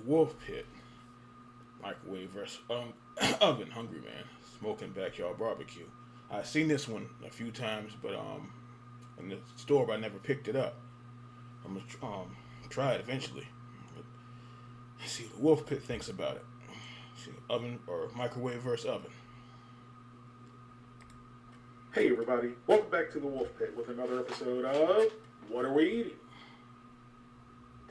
TheWolfepit, microwave versus oven, Hungryman, smoking backyard barbecue. I've seen this one a few times, but in the store, but I never picked it up. I'm gonna try it eventually. Let's see what the Wolf Pit thinks about it. See, oven or microwave versus oven. Hey everybody, welcome back to the Wolf Pit with another episode of What Are We Eating?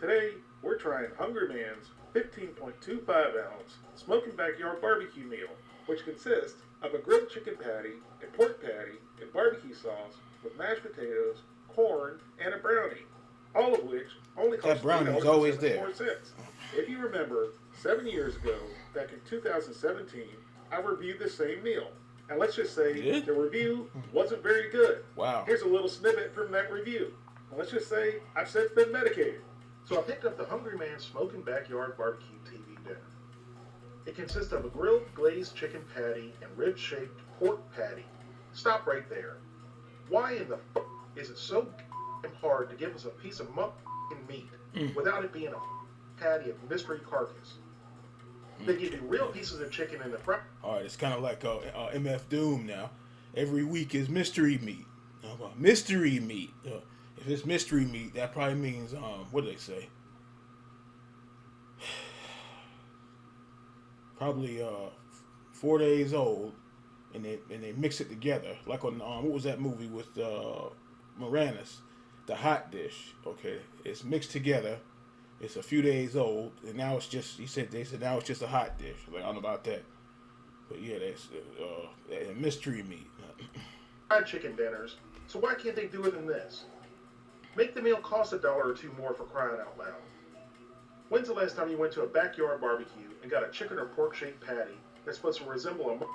Today, we're trying Hungryman's 15.25 ounce smoking backyard barbecue meal, which consists of a grilled chicken patty, a pork patty, and barbecue sauce with mashed potatoes, corn, and a brownie. All of which only costs that brownie was always there. $3.74. If you remember, 7 years ago, back in 2017, I reviewed the same meal. And let's just say the review wasn't very good. Wow. Here's a little snippet from that review. And let's just say I've since been medicated. So I picked up the Hungryman Smokin Backyard Barbecue TV dinner. It consists of a grilled glazed chicken patty and rib-shaped pork patty. Stop right there. Why in the f*** is it so hard to give us a piece of meat without it being a patty of mystery carcass? They give you real pieces of chicken in the front. All right, it's kind of like MF Doom now. Every week is mystery meat. Mystery meat. If it's mystery meat, that probably means what do they say? Probably 4 days old, and they mix it together like on what was that movie with Moranis, the hot dish. Okay, it's mixed together. It's a few days old, and now it's just, they said now it's just a hot dish. Like, I don't know about that. But yeah, that's mystery meat. Fried chicken dinners, so why can't they do it in this? Make the meal cost $1 or $2 more for crying out loud. When's the last time you went to a backyard barbecue and got a chicken or pork shaped patty that's supposed to resemble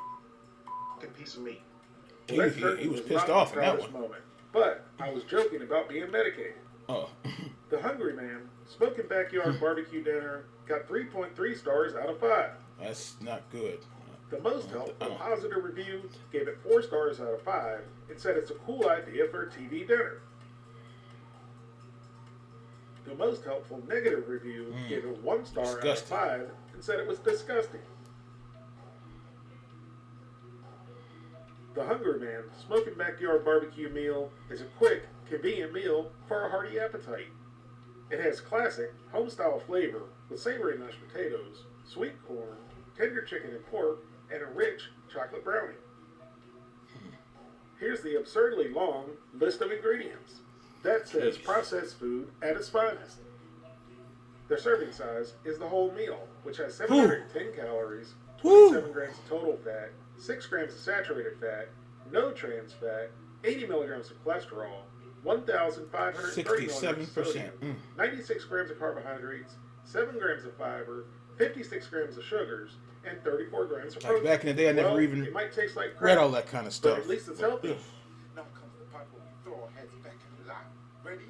a piece of meat? He was pissed off in that one. Moment, but I was joking about being medicated. Oh. The Hungryman Smokin Backyard Barbecue Dinner got 3.3 stars out of 5. That's not good. The Most Helpful positive review gave it 4 stars out of 5 and said it's a cool idea for a TV dinner. The Most Helpful negative review gave it 1 star out of 5 and said it was disgusting. The Hungryman Smokin Backyard Barbecue meal is a quick, convenient meal for a hearty appetite. It has classic, home-style flavor with savory mashed potatoes, sweet corn, tender chicken and pork, and a rich chocolate brownie. Here's the absurdly long list of ingredients. That says processed food at its finest. Their serving size is the whole meal, which has 710 calories, 27 grams of total fat, 6 grams of saturated fat, no trans fat, 80 milligrams of cholesterol, 1,530 milligrams of sodium, 96 grams of carbohydrates, 7 grams of fiber, 56 grams of sugars, and 34 grams of protein. Like back in the day, I never even it might taste like crap, read all that kind of stuff. but at least it's healthy. Now comes the part where we throw our heads back in the line. Ready?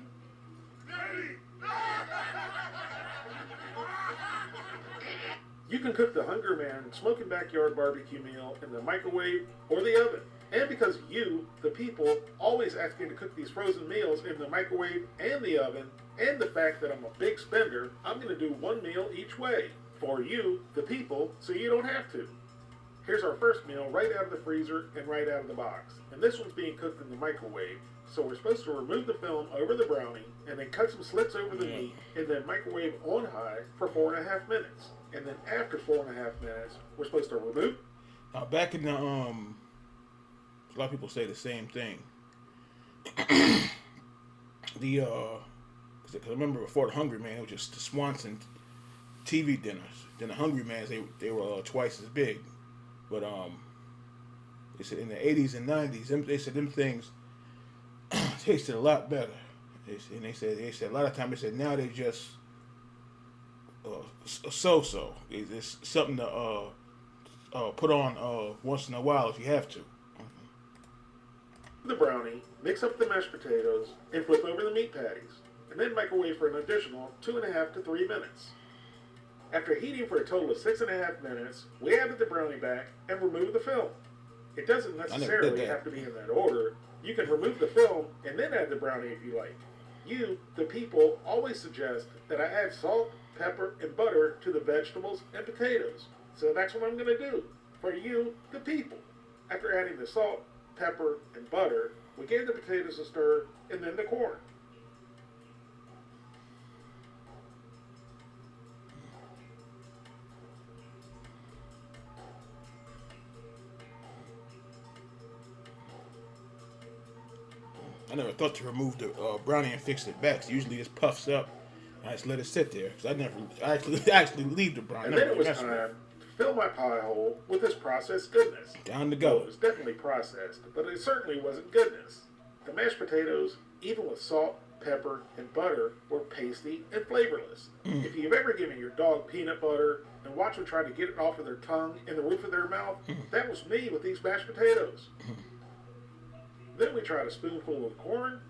You can cook the Hungryman Smokin Backyard Barbecue meal in the microwave or the oven. And because you, the people, always ask me to cook these frozen meals in the microwave and the oven, and the fact that I'm a big spender, I'm going to do one meal each way. For you, the people, so you don't have to. Here's our first meal right out of the freezer and right out of the box. And this one's being cooked in the microwave. So we're supposed to remove the film over the brownie, and then cut some slits over the meat, and then microwave on high for 4.5 minutes. And then after 4.5 minutes, we're supposed to remove. Now back in the a lot of people say the same thing. Because I remember before the Hungryman, it was just the Swanson TV dinners. Then the Hungrymans, they were twice as big. But they said in the 80s and 90s, they said them things tasted a lot better. They said a lot of times they said now they just so. It's something to put on once in a while if you have to. The brownie, mix up the mashed potatoes, and flip over the meat patties, and then microwave for an additional 2.5 to 3 minutes. After heating for a total of 6.5 minutes, we added the brownie back and removed the film. It doesn't necessarily have to be in that order. You can remove the film and then add the brownie if you like. You, the people, always suggest that I add salt, pepper, and butter to the vegetables and potatoes. So that's what I'm going to do for you, the people. After adding the salt, pepper, and butter, we gave the potatoes a stir and then the corn. I never thought to remove the brownie and fix it back. So usually it puffs up. I just let it sit there. Cause I actually leave the brownie. And then it was time to fill my pie hole with this processed goodness. Down to go. Well, it was definitely processed, but it certainly wasn't goodness. The mashed potatoes, even with salt, pepper, and butter, were pasty and flavorless. If you've ever given your dog peanut butter and watched them try to get it off of their tongue and the roof of their mouth, that was me with these mashed potatoes. Then we tried a spoonful of corn,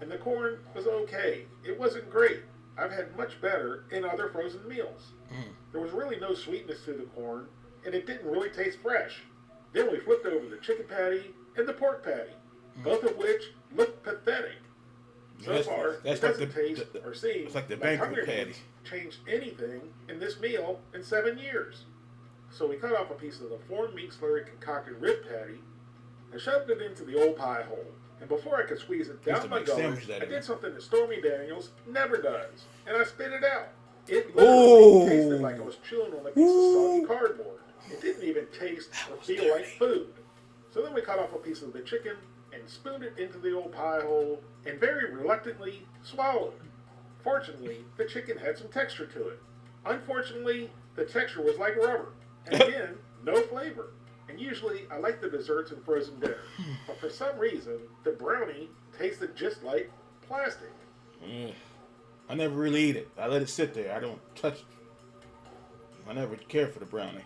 and the corn was okay. It wasn't great. I've had much better in other frozen meals. There was really no sweetness to the corn, and it didn't really taste fresh. Then we flipped over the chicken patty and the pork patty, both of which looked pathetic. So far, it doesn't taste or seem like the banquet patty changed anything in this meal in 7 years. So we cut off a piece of the foreign meat slurry concocted rib patty and shoved it into the old pie hole. And before I could squeeze it down my gullet, I did something that Stormy Daniels never does, and I spit it out. It literally tasted like I was chewing on a piece of soggy cardboard. It didn't even taste or feel like food. So then we cut off a piece of the chicken and spooned it into the old pie hole and very reluctantly swallowed. Fortunately, the chicken had some texture to it. Unfortunately, the texture was like rubber. And again, no flavor. And usually I like the desserts and frozen dinner. But for some reason, the brownie tasted just like plastic. I never really eat it. I let it sit there. I don't touch it. I never care for the brownie.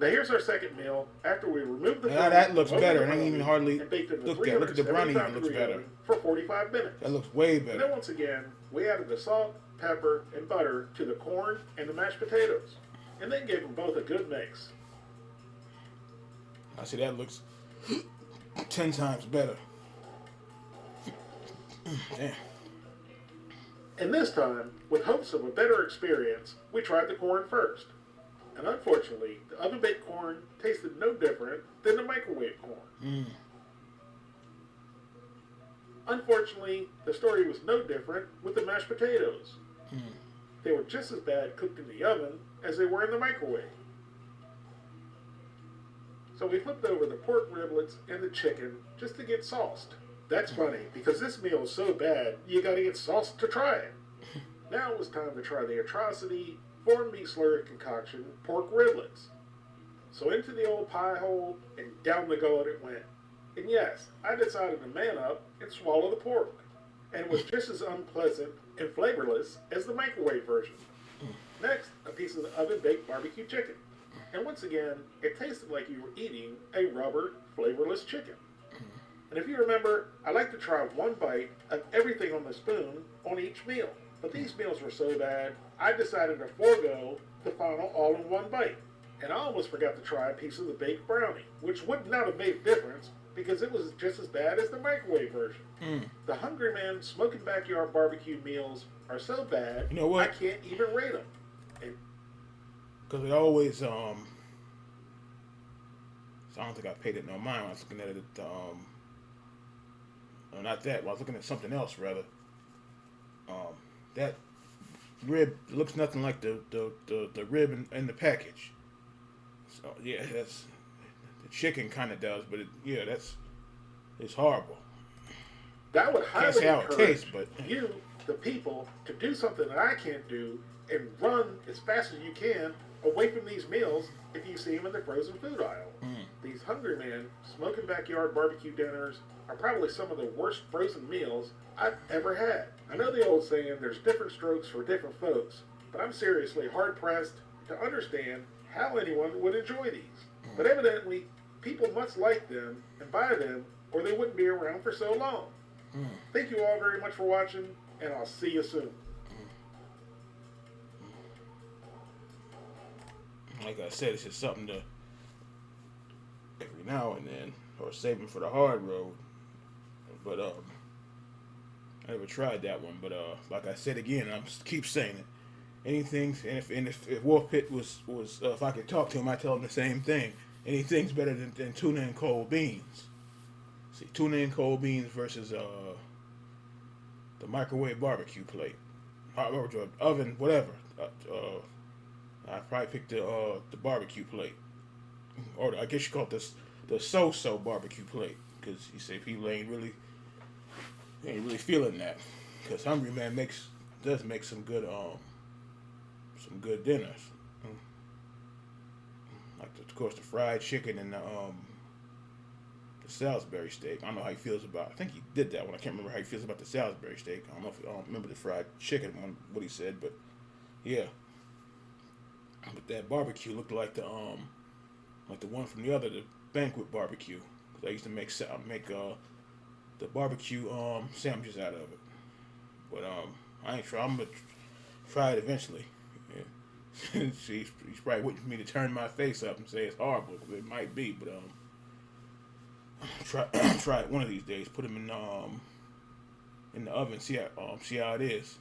Now here's our second meal after we removed the now that looks better. I ain't even hardly and baked in the look at the brownie. Even looks better for 45 minutes. That looks way better. And then once again, we added the salt, pepper, and butter to the corn and the mashed potatoes, and then gave them both a good mix. I see that looks 10 times better. Damn. And this time, with hopes of a better experience, we tried the corn first. And unfortunately, the oven-baked corn tasted no different than the microwave corn. Unfortunately, the story was no different with the mashed potatoes. They were just as bad cooked in the oven as they were in the microwave. So we flipped over the pork riblets and the chicken just to get sauced. That's funny, because this meal is so bad, you gotta get sauced to try it. Now it was time to try the atrocity foreign meat slurry concoction, pork riblets. So into the old pie hole and down the gullet it went. And yes, I decided to man up and swallow the pork. And it was just as unpleasant and flavorless as the microwave version. Next, a piece of the oven-baked barbecue chicken. And once again, it tasted like you were eating a rubber, flavorless chicken. And if you remember, I like to try one bite of everything on the spoon on each meal. But these meals were so bad, I decided to forego the final all-in-one bite. And I almost forgot to try a piece of the baked brownie, which would not have made a difference because it was just as bad as the microwave version. The Hungryman Smokin Backyard Barbecue meals are so bad, you know what? I can't even rate them. Because it always, so I don't think I paid it no mind when I was looking at it, no, not that, when I was looking at something else, rather. That rib looks nothing like the rib in the package. So yeah, that's the chicken kind of does, but it's horrible. That would Can't say highly how it encourage tastes, but you, the people, to do something that I can't do and run as fast as you can away from these meals if you see them in the frozen food aisle. These Hungryman Smokin Backyard Barbecue dinners are probably some of the worst frozen meals I've ever had. I know the old saying, there's different strokes for different folks, but I'm seriously hard-pressed to understand how anyone would enjoy these. But evidently, people must like them and buy them, or they wouldn't be around for so long. Thank you all very much for watching, and I'll see you soon. Like I said, it's just something to every now and then, or saving for the hard road. But I never tried that one. But like I said again, I'm keep saying it. anything. And if Wolf Pit was if I could talk to him, I tell him the same thing. Anything's better than tuna and cold beans. See, tuna and cold beans versus the microwave barbecue plate, hot oven, whatever. I probably picked the barbecue plate, or I guess you call it the so barbecue plate, because you say people ain't really feeling that. Because Hungryman does make some good dinners, like of course the fried chicken and the Salisbury steak. I don't know how he feels about. I think he did that one. I can't remember how he feels about the Salisbury steak. I don't remember the fried chicken one, what he said, but yeah. But that barbecue looked like the one from the banquet barbecue. 'Cause I used to make the barbecue sandwiches out of it. But I ain't try. I'm gonna try it eventually. Yeah. He's probably waiting for me to turn my face up and say it's horrible. It might be, but try it one of these days. Put them in the oven. See how it is.